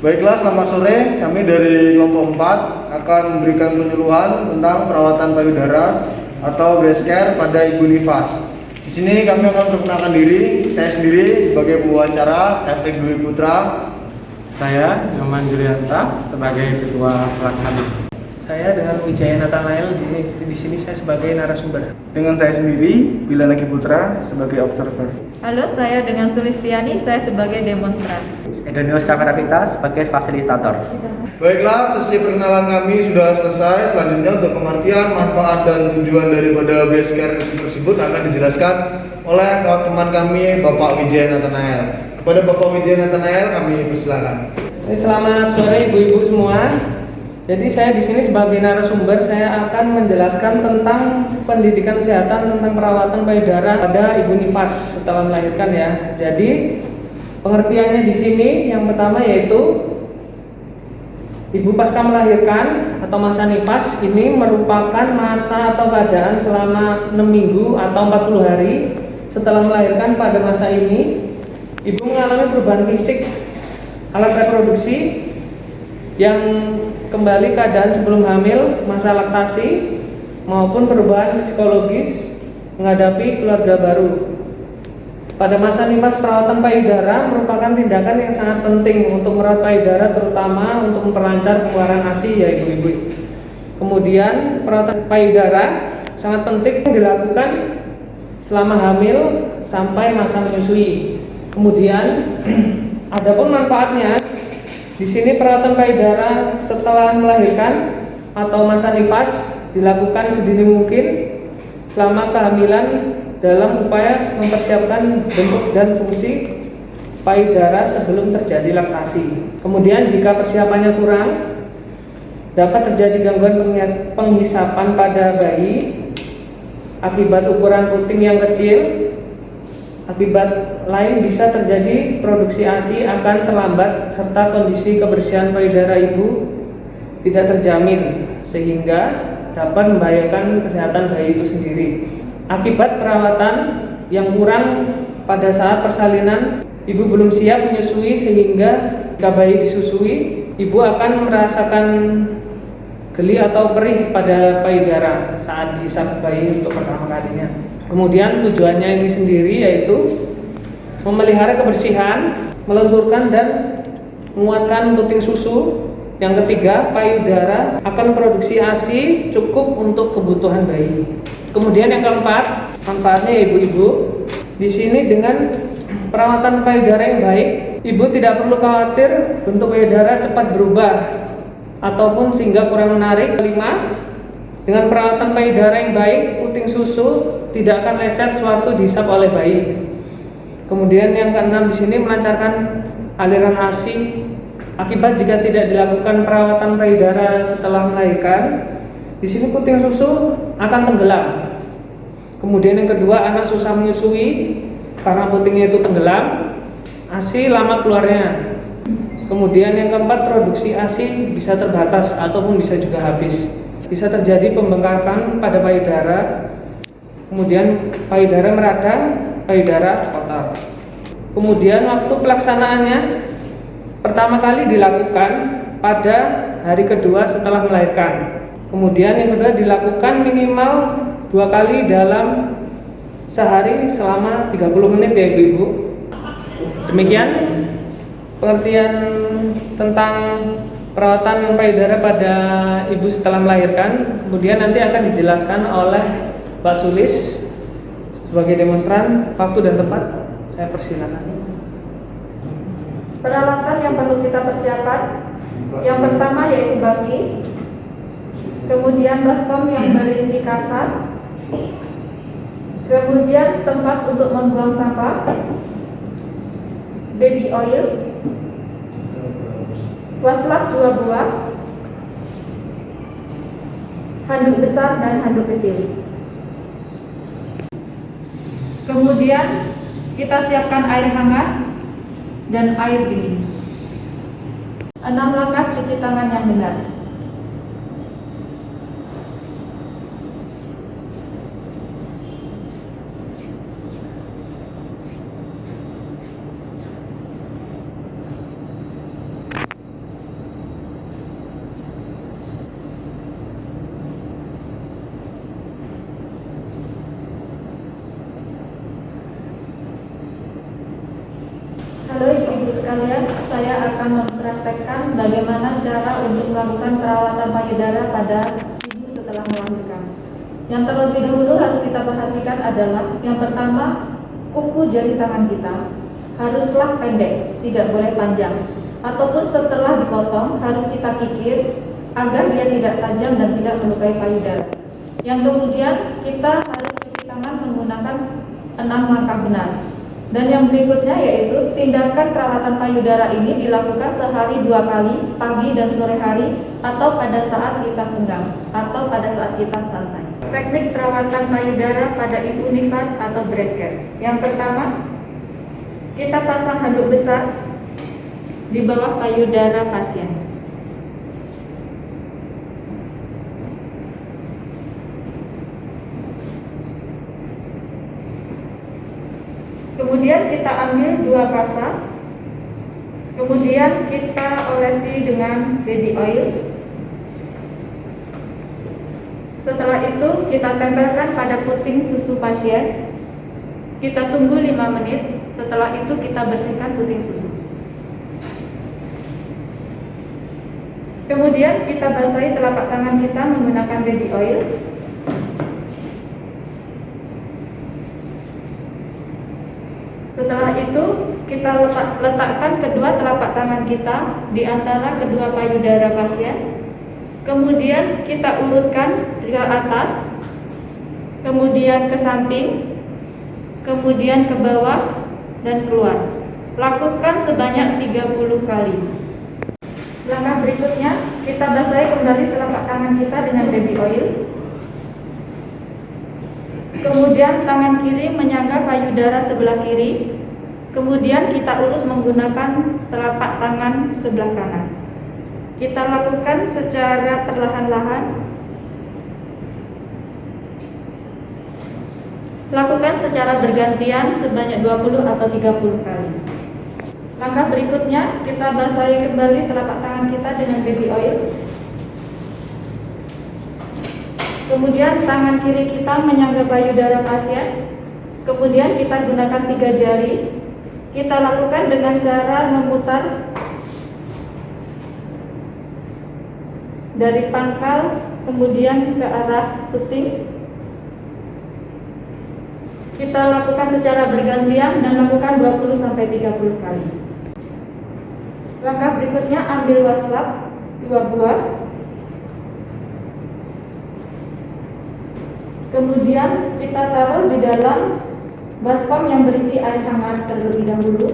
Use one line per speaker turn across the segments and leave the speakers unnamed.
Baiklah, selamat sore. Kami dari kelompok 4 akan memberikan penyuluhan tentang perawatan payudara atau breast care pada Ibu Nifas. Di sini kami akan memperkenalkan diri. Saya sendiri sebagai pemwawancara FX Dwi Putra.
Saya Nyoman Julianta sebagai ketua pelaksana.
Saya dengan Wijaya Nathanael di sini saya sebagai narasumber.
Dengan saya sendiri Bilana Putra sebagai observer.
Halo, saya dengan Sulistiani, saya sebagai demonstran.
Edonius Cakravita sebagai fasilitator.
Baiklah, sesi perkenalan kami sudah selesai. Selanjutnya untuk pengertian, manfaat dan tujuan daripada breast care tersebut akan dijelaskan oleh teman kami Bapak Wijaya Nathanael. Kepada Bapak Wijaya Nathanael kami persilakan.
Selamat sore ibu-ibu semua. Jadi saya di sini sebagai narasumber, saya akan menjelaskan tentang pendidikan kesehatan tentang perawatan payudara pada Ibu Nifas setelah melahirkan ya. Jadi pengertiannya di sini yang pertama yaitu ibu pasca melahirkan atau masa nifas ini merupakan masa atau keadaan selama 6 minggu atau 40 hari setelah melahirkan. Pada masa ini ibu mengalami perubahan fisik alat reproduksi yang kembali keadaan sebelum hamil, masa laktasi, maupun perubahan psikologis menghadapi keluarga baru. Pada masa nifas, perawatan payudara merupakan tindakan yang sangat penting untuk merawat payudara, terutama untuk memperlancar pengeluaran ASI ya ibu-ibu. Kemudian perawatan payudara sangat penting dilakukan selama hamil sampai masa menyusui. Kemudian adapun manfaatnya, di sini perawatan payudara setelah melahirkan atau masa nifas dilakukan sedini mungkin selama kehamilan dalam upaya mempersiapkan bentuk dan fungsi payudara sebelum terjadi laktasi. Kemudian jika persiapannya kurang, dapat terjadi gangguan penghisapan pada bayi akibat ukuran puting yang kecil. Akibat lain bisa terjadi produksi ASI akan terlambat serta kondisi kebersihan payudara ibu tidak terjamin sehingga dapat membahayakan kesehatan bayi itu sendiri. Akibat perawatan yang kurang pada saat persalinan, ibu belum siap menyusui sehingga jika bayi disusui, ibu akan merasakan geli atau perih pada payudara saat dihisap bayi untuk pertama kalinya. Kemudian tujuannya ini sendiri yaitu memelihara kebersihan, melenturkan dan menguatkan puting susu. Yang ketiga, payudara akan produksi ASI cukup untuk kebutuhan bayi. Kemudian yang keempat, manfaatnya ya ibu-ibu. Di sini dengan perawatan payudara yang baik, ibu tidak perlu khawatir bentuk payudara cepat berubah ataupun sehingga kurang menarik. Kelima, dengan perawatan payudara yang baik, puting susu tidak akan lecet sewaktu dihisap oleh bayi. Kemudian yang keenam di sini melancarkan aliran ASI. Akibat jika tidak dilakukan perawatan payudara setelah melahirkan, di sini puting susu akan tenggelam. Kemudian yang kedua, anak susah menyusui karena putingnya itu tenggelam, ASI lama keluarnya. Kemudian yang keempat, produksi ASI bisa terbatas ataupun bisa juga habis. Bisa terjadi pembengkakan pada payudara. Kemudian payudara meradang, payudara kotor. Kemudian waktu pelaksanaannya pertama kali dilakukan pada hari kedua setelah melahirkan. Kemudian yang kedua dilakukan minimal 2 kali dalam sehari selama 30 menit ya ibu-ibu. Demikian pengertian tentang perawatan payudara pada ibu setelah melahirkan. Kemudian nanti akan dijelaskan oleh Mbak Sulis sebagai demonstran. Waktu dan tempat saya persilakan.
Peralatan yang perlu kita persiapkan, yang pertama yaitu baki, kemudian baskom yang berisi kasar, kemudian tempat untuk membuang sampah, baby oil, waslap 2 buah, handuk besar dan handuk kecil. Kemudian kita siapkan air hangat dan air dingin. 6 langkah cuci tangan yang benar. Bapak Ibu sekalian, saya akan mempraktekkan bagaimana cara untuk melakukan perawatan payudara pada ibu setelah melahirkan. Yang terlebih dahulu harus kita perhatikan adalah yang pertama, kuku jari tangan kita haruslah pendek, tidak boleh panjang. Ataupun setelah dipotong harus kita kikir agar dia tidak tajam dan tidak melukai payudara. Yang kemudian kita harus cuci tangan menggunakan 6 langkah benar. Dan yang berikutnya yaitu tindakan perawatan payudara ini dilakukan sehari 2 kali, pagi dan sore hari, atau pada saat kita senggang, atau pada saat kita santai. Teknik perawatan payudara pada ibu nifas atau breast care. Yang pertama, kita pasang handuk besar di bawah payudara pasien. Kemudian kita ambil 2 kasa. Kemudian kita olesi dengan baby oil. Setelah itu kita tempelkan pada puting susu pasien. Kita tunggu 5 menit. Setelah itu kita bersihkan puting susu. Kemudian kita basahi telapak tangan kita menggunakan baby oil. Setelah itu kita letakkan kedua telapak tangan kita di antara kedua payudara pasien. Kemudian kita urutkan ke atas, kemudian ke samping, kemudian ke bawah dan keluar. Lakukan sebanyak 30 kali. Langkah berikutnya, kita basahi kembali telapak tangan kita dengan baby oil. Kemudian tangan kiri menyangga payudara sebelah kiri. Kemudian kita urut menggunakan telapak tangan sebelah kanan. Kita lakukan secara perlahan-lahan. Lakukan secara bergantian sebanyak 20 atau 30 kali. Langkah berikutnya, kita basahi kembali telapak tangan kita dengan baby oil. Kemudian tangan kiri kita menyangga payudara pasien. Kemudian kita gunakan 3 jari. Kita lakukan dengan cara memutar dari pangkal kemudian ke arah puting. Kita lakukan secara bergantian dan lakukan 20 sampai 30 kali. Langkah berikutnya, ambil wastafel 2 buah. Kemudian kita taruh di dalam baskom yang berisi air hangat terlebih dahulu.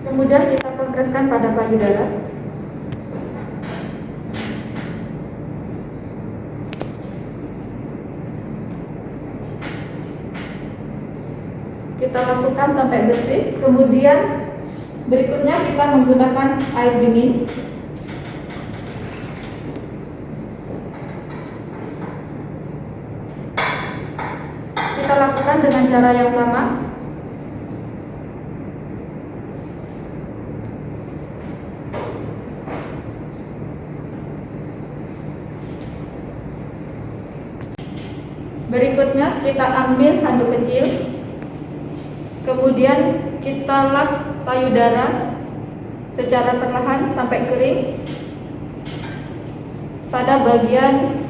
Kemudian kita kompreskan pada payudara. Kita lakukan sampai bersih. Kemudian berikutnya kita menggunakan air dingin. Kita lakukan dengan cara yang sama. Berikutnya kita ambil handuk kecil. Kemudian kita lap payudara secara perlahan sampai kering pada bagian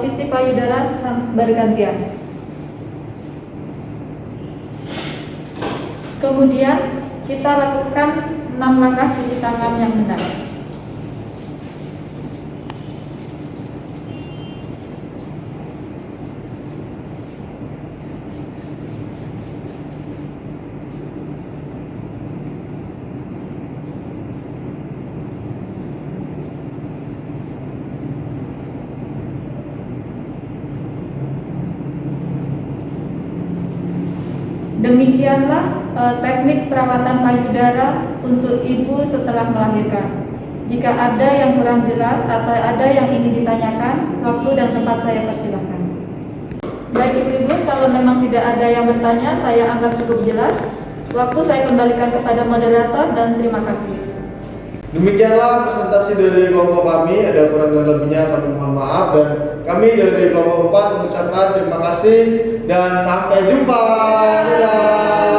sisi payudara bergantian. Kemudian kita lakukan 6 langkah cuci tangan yang benar. Demikianlah teknik perawatan payudara untuk ibu setelah melahirkan. Jika ada yang kurang jelas atau ada yang ingin ditanyakan, waktu dan tempat saya persilahkan. Baik ibu-ibu, kalau memang tidak ada yang bertanya, saya anggap cukup jelas. Waktu saya kembalikan kepada moderator dan terima kasih.
Demikianlah presentasi dari kelompok kami, ada kurang dan lebihnya kami mohon maaf, dan kami dari kelompok 4 mengucapkan terima kasih dan sampai jumpa. Dadah.